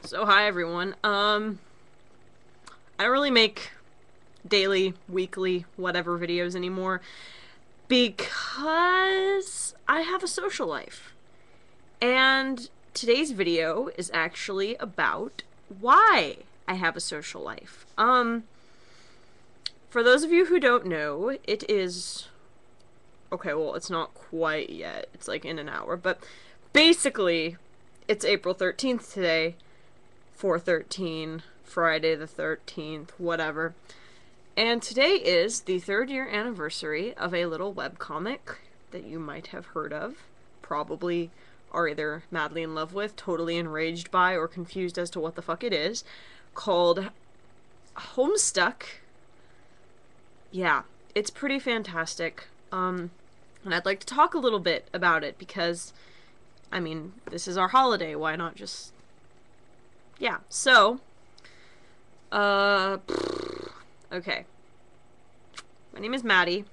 So hi everyone. I don't really make daily, weekly, whatever videos anymore because I have a social life. And today's video is actually about why I have a social life. For those of you who don't know, it is okay, well, it's not quite yet. It's like in an hour, but basically it's April 13th today. 413, Friday the 13th, whatever. And today is the 3rd-year anniversary of a little webcomic that you might have heard of, probably are either madly in love with, totally enraged by, or confused as to what the fuck it is, called Homestuck. Yeah, it's pretty fantastic. And I'd like to talk a little bit about it because, I mean, this is our holiday. Why not just yeah, so, uh, okay. My name is Maddie,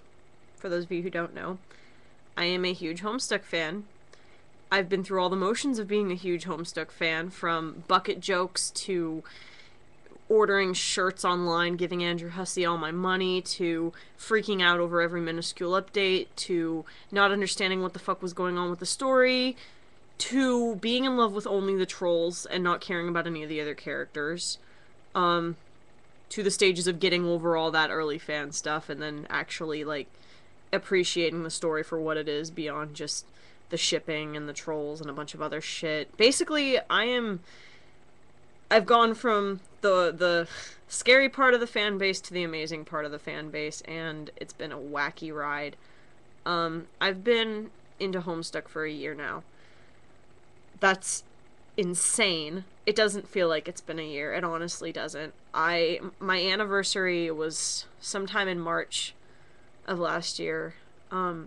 for those of you who don't know. I am a huge Homestuck fan. I've been through all the motions of being a huge Homestuck fan, from bucket jokes to ordering shirts online, giving Andrew Hussey all my money, to freaking out over every minuscule update, to not understanding what the fuck was going on with the story, to being in love with only the trolls and not caring about any of the other characters, to the stages of getting over all that early fan stuff and then actually, like, appreciating the story for what it is beyond just the shipping and the trolls and a bunch of other shit. Basically, I've gone from the scary part of the fan base to the amazing part of the fan base, and it's been a wacky ride. I've been into Homestuck for a year now. That's insane. It doesn't feel like it's been a year. It honestly doesn't. My anniversary was sometime in March of last year. I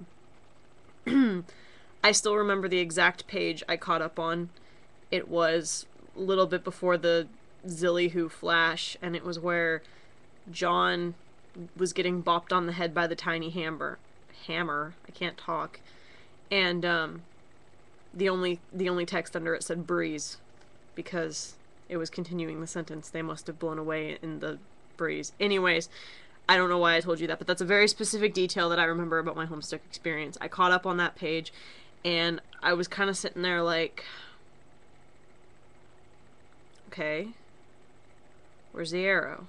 still remember the exact page I caught up on. It was a little bit before the Zilly Who flash, and it was where John was getting bopped on the head by the tiny hammer. I can't talk. And the only text under it said breeze, because it was continuing the sentence. They must have blown away in the breeze. Anyways, I don't know why I told you that, but that's a very specific detail that I remember about my Homestuck experience. I caught up on that page, and I was kind of sitting there like, okay, where's the arrow?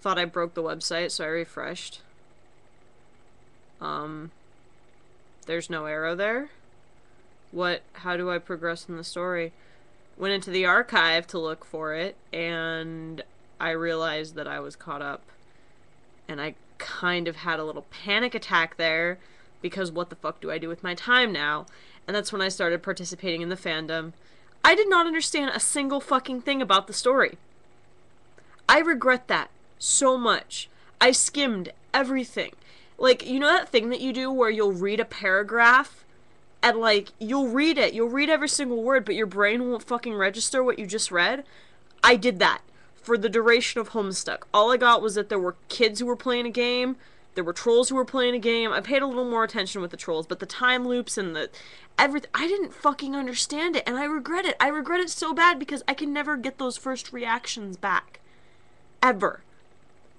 Thought I broke the website, so I refreshed. There's no arrow there. How do I progress in the story? Went into the archive to look for it, and I realized that I was caught up. And I kind of had a little panic attack there, because what the fuck do I do with my time now? And that's when I started participating in the fandom. I did not understand a single fucking thing about the story. I regret that so much. I skimmed everything. Like, you know that thing that you do where you'll read a paragraph and, like, you'll read every single word, but your brain won't fucking register what you just read? I did that for the duration of Homestuck. All I got was that there were kids who were playing a game, there were trolls who were playing a game. I paid a little more attention with the trolls, but the time loops and the everything, I didn't fucking understand it, and I regret it. I regret it so bad because I can never get those first reactions back. Ever.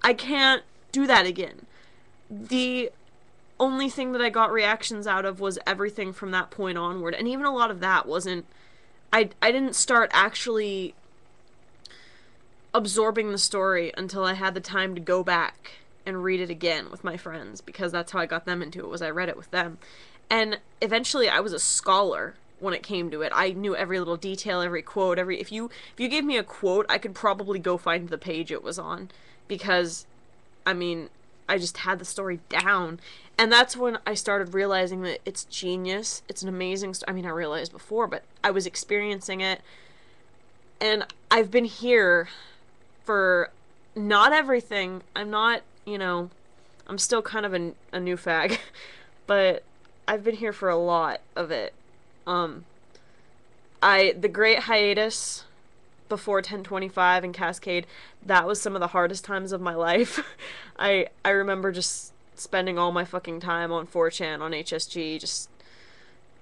I can't do that again. The only thing that I got reactions out of was everything from that point onward, and even a lot of that wasn't. I didn't start actually absorbing the story until I had the time to go back and read it again with my friends, because that's how I got them into it, was I read it with them. And eventually I was a scholar when it came to it. I knew every little detail, every quote, if you gave me a quote, I could probably go find the page it was on, because I mean, I just had the story down. And that's when I started realizing that it's genius. It's an amazing I mean, I realized before, but I was experiencing it. And I've been here for not everything. I'm not, I'm still kind of a new fag. But I've been here for a lot of it. The Great Hiatus before 1025 and Cascade, that was some of the hardest times of my life. I remember just spending all my fucking time on 4chan, on HSG, just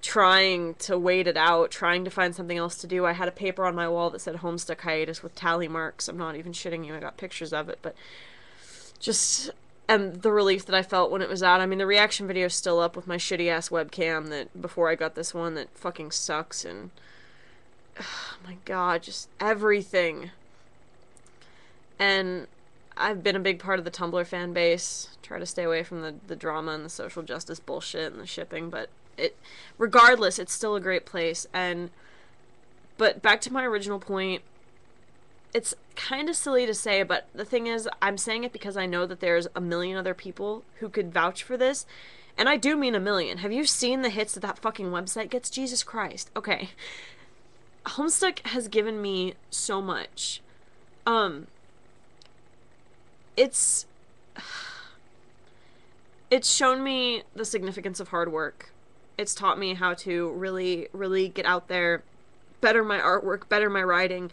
trying to wait it out, trying to find something else to do. I had a paper on my wall that said Homestuck hiatus with tally marks. I'm not even shitting you. I got pictures of it, but just, and the relief that I felt when it was out. I mean, the reaction video is still up with my shitty ass webcam that before I got this one that fucking sucks, and oh my god, just everything. And I've been a big part of the Tumblr fan base. Try to stay away from the drama and the social justice bullshit and the shipping, but regardless, it's still a great place. But back to my original point, it's kind of silly to say, but the thing is, I'm saying it because I know that there's a million other people who could vouch for this, and I do mean a million. Have you seen the hits that fucking website gets? Jesus Christ. Okay. Homestuck has given me so much. It's shown me the significance of hard work. It's taught me how to really, really get out there, better my artwork, better my writing,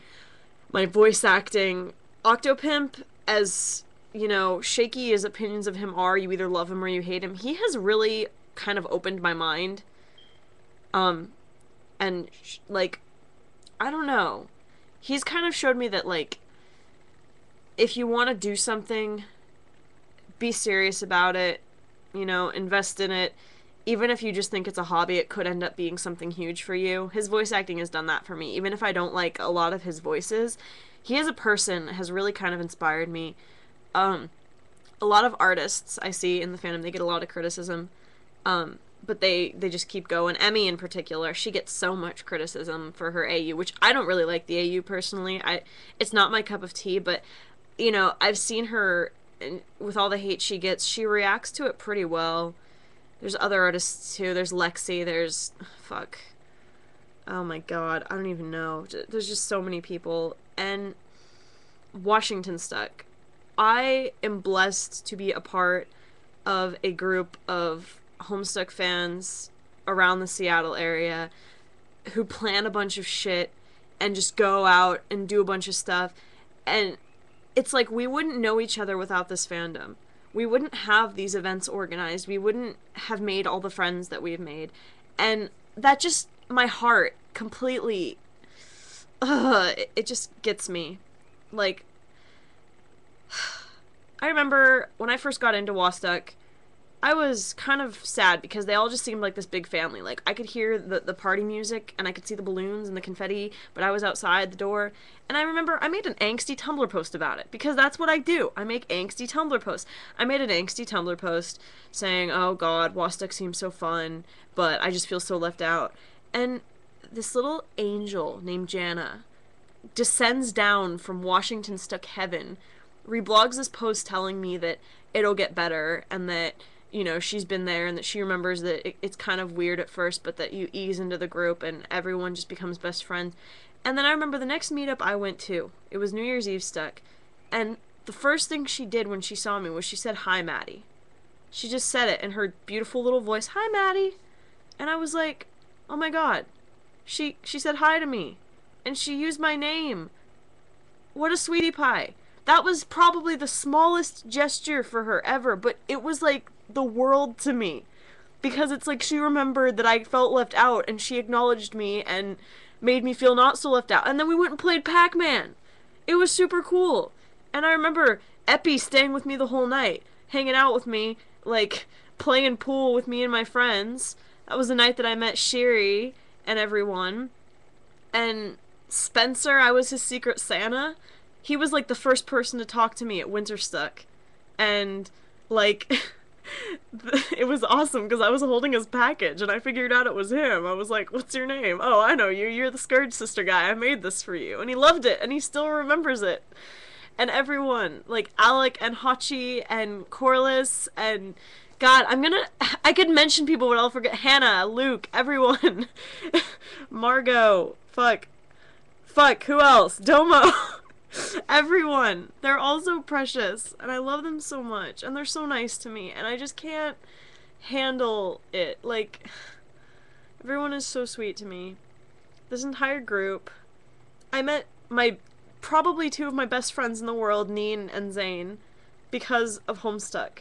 my voice acting. Octopimp, as, you know, shaky as opinions of him are, you either love him or you hate him, he has really kind of opened my mind. And, like, I don't know. He's kind of showed me that, like, if you want to do something, be serious about it, you know, invest in it. Even if you just think it's a hobby, it could end up being something huge for you. His voice acting has done that for me. Even if I don't like a lot of his voices, he as a person has really kind of inspired me. A lot of artists I see in the fandom, they get a lot of criticism, but they just keep going. Emmy in particular, she gets so much criticism for her AU, which I don't really like the AU personally. It's not my cup of tea, but, you know, I've seen her, and with all the hate she gets, she reacts to it pretty well. There's other artists too. There's Lexi. There's... fuck. Oh my god. I don't even know. There's just so many people. And Washington Stuck. I am blessed to be a part of a group of Homestuck fans around the Seattle area who plan a bunch of shit and just go out and do a bunch of stuff. And it's like we wouldn't know each other without this fandom. We wouldn't have these events organized. We wouldn't have made all the friends that we've made. And that just, my heart completely, it just gets me. Like, I remember when I first got into Wastuck, I was kind of sad because they all just seemed like this big family. Like, I could hear the party music, and I could see the balloons and the confetti, but I was outside the door. And I remember I made an angsty Tumblr post about it, because that's what I do. I make angsty Tumblr posts. I made an angsty Tumblr post saying, oh god, Wastuck seems so fun, but I just feel so left out. And this little angel named Jana descends down from Washington Stuck heaven, reblogs this post telling me that it'll get better, and that, you know, she's been there, and that she remembers that it's kind of weird at first, but that you ease into the group and everyone just becomes best friends. And then I remember the next meetup I went to, it was New Year's Eve Stuck, and the first thing she did when she saw me was she said, "Hi, Maddie." She just said it in her beautiful little voice, "Hi, Maddie." And I was like, oh my god. She said hi to me. And she used my name. What a sweetie pie. That was probably the smallest gesture for her ever, but it was like the world to me. Because it's like she remembered that I felt left out, and she acknowledged me and made me feel not so left out. And then we went and played Pac-Man. It was super cool. And I remember Epi staying with me the whole night, hanging out with me, like, playing pool with me and my friends. That was the night that I met Sherry and everyone. And Spencer, I was his secret Santa. He was, like, the first person to talk to me at Winterstuck. And, like, it was awesome because I was holding his package and I figured out it was him. I was like, what's your name? Oh, I know you. You're the Scourge Sister guy. I made this for you. And he loved it, and he still remembers it. And everyone, like Alec and Hachi and Corliss and... God, I could mention people, but I'll forget. Hannah, Luke, everyone. Margot. Fuck, who else? Domo. Everyone. They're all so precious, and I love them so much, and they're so nice to me, and I just can't handle it. Like, everyone is so sweet to me. This entire group. I met probably two of my best friends in the world, Neen and Zane, because of Homestuck.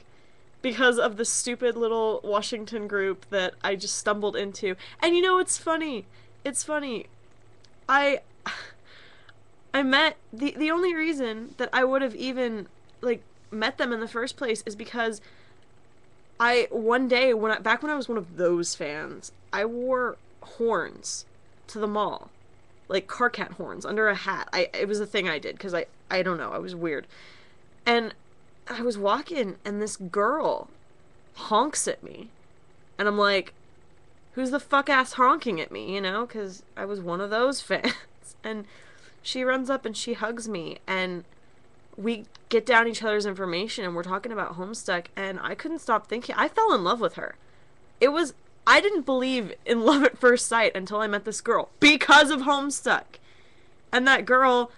because of the stupid little Washington group that I just stumbled into. And you know, it's funny. It's funny. I I met the only reason that I would have even like met them in the first place is because I one day back when I was one of those fans, I wore horns to the mall. Like Carcat horns under a hat. It was a thing I did cuz I don't know, I was weird. And I was walking and this girl honks at me. And I'm like, who's the fuck ass honking at me, you know? Cuz I was one of those fans. And she runs up and she hugs me and we get down each other's information and we're talking about Homestuck and I couldn't stop thinking. I fell in love with her. I didn't believe in love at first sight until I met this girl because of Homestuck. And that girl,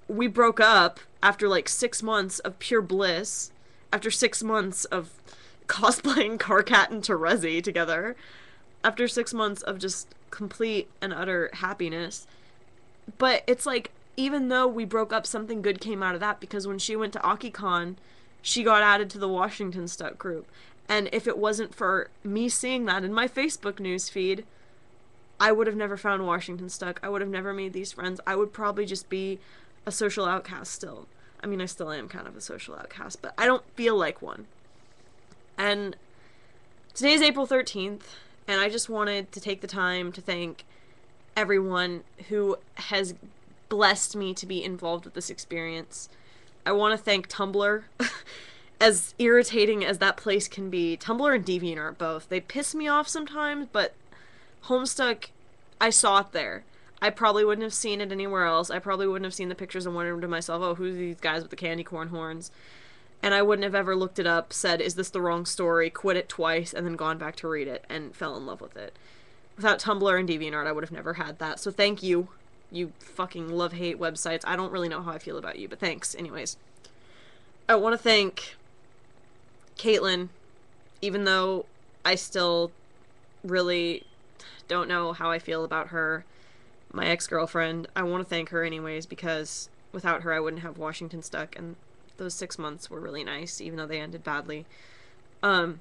we broke up after like 6 months of pure bliss, after 6 months of cosplaying Carcat and Terezi together, after 6 months of just complete and utter happiness. But it's like, even though we broke up, something good came out of that because when she went to AkiCon, she got added to the Washington Stuck group. And if it wasn't for me seeing that in my Facebook newsfeed, I would have never found Washington Stuck. I would have never made these friends. I would probably just be a social outcast still. I mean, I still am kind of a social outcast, but I don't feel like one. And today's April 13th, and I just wanted to take the time to thank everyone who has blessed me to be involved with this experience. I want to thank Tumblr. As irritating as that place can be, Tumblr and DeviantArt both. They piss me off sometimes, but Homestuck, I saw it there. I probably wouldn't have seen it anywhere else. I probably wouldn't have seen the pictures and wondered to myself, oh, who's these guys with the candy corn horns? And I wouldn't have ever looked it up, said, is this the wrong story, quit it twice, and then gone back to read it, and fell in love with it. Without Tumblr and DeviantArt, I would have never had that. So thank you, you fucking love-hate websites. I don't really know how I feel about you, but thanks. Anyways. I want to thank Caitlin, even though I still really don't know how I feel about her, my ex-girlfriend. I want to thank her anyways, because without her I wouldn't have Washington Stuck, and those 6 months were really nice, even though they ended badly. I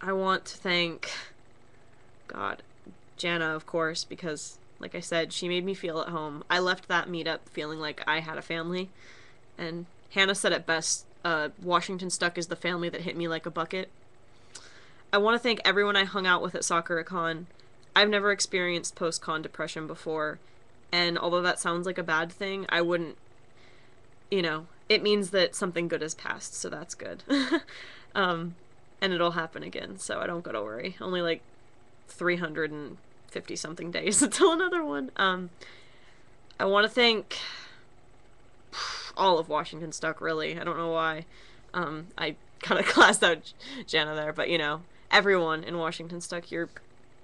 want to thank, God, Jana, of course, because, like I said, she made me feel at home. I left that meetup feeling like I had a family, and Hannah said it best, Washington Stuck is the family that hit me like a bucket. I want to thank everyone I hung out with at SoccerCon. I've never experienced post-con depression before, and although that sounds like a bad thing, I wouldn't, you know, it means that something good has passed, so that's good. And it'll happen again, so I don't gotta worry. Only like 350 something days until another one. I want to thank all of Washington Stuck, really. I don't know why. I kind of classed out Jana there, but you know, everyone in Washington Stuck, you're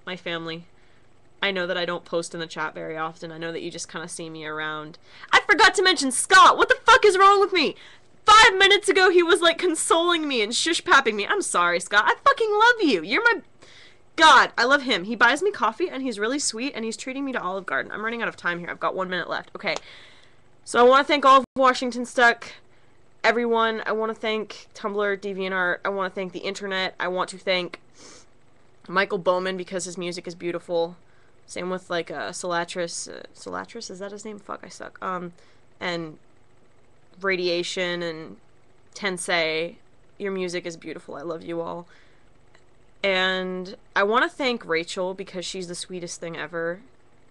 my family. I know that I don't post in the chat very often. I know that you just kind of see me around. I forgot to mention Scott! What the fuck is wrong with me? 5 minutes ago he was like consoling me and shush-papping me. I'm sorry, Scott. I fucking love you. You're my... God, I love him. He buys me coffee and he's really sweet and he's treating me to Olive Garden. I'm running out of time here. I've got 1 minute left. Okay. So I want to thank all of Washington Stuck, everyone. I want to thank Tumblr, DeviantArt. I want to thank the internet. I want to thank Michael Bowman because his music is beautiful. Same with like Solatris. Solatris, is that his name? Fuck, I suck. And Radiation and Tensei. Your music is beautiful. I love you all. And I want to thank Rachel because she's the sweetest thing ever.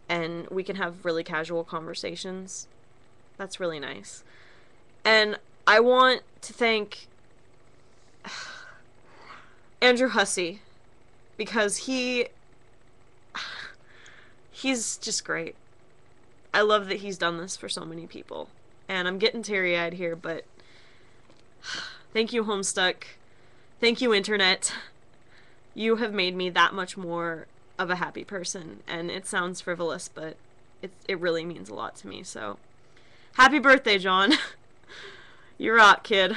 And we can have really casual conversations. That's really nice. And I want to thank Andrew Hussey because he's just great. I love that he's done this for so many people. And I'm getting teary-eyed here, but thank you, Homestuck. Thank you, Internet. You have made me that much more of a happy person. And it sounds frivolous, but it really means a lot to me, so... Happy birthday, John. You rock, kid.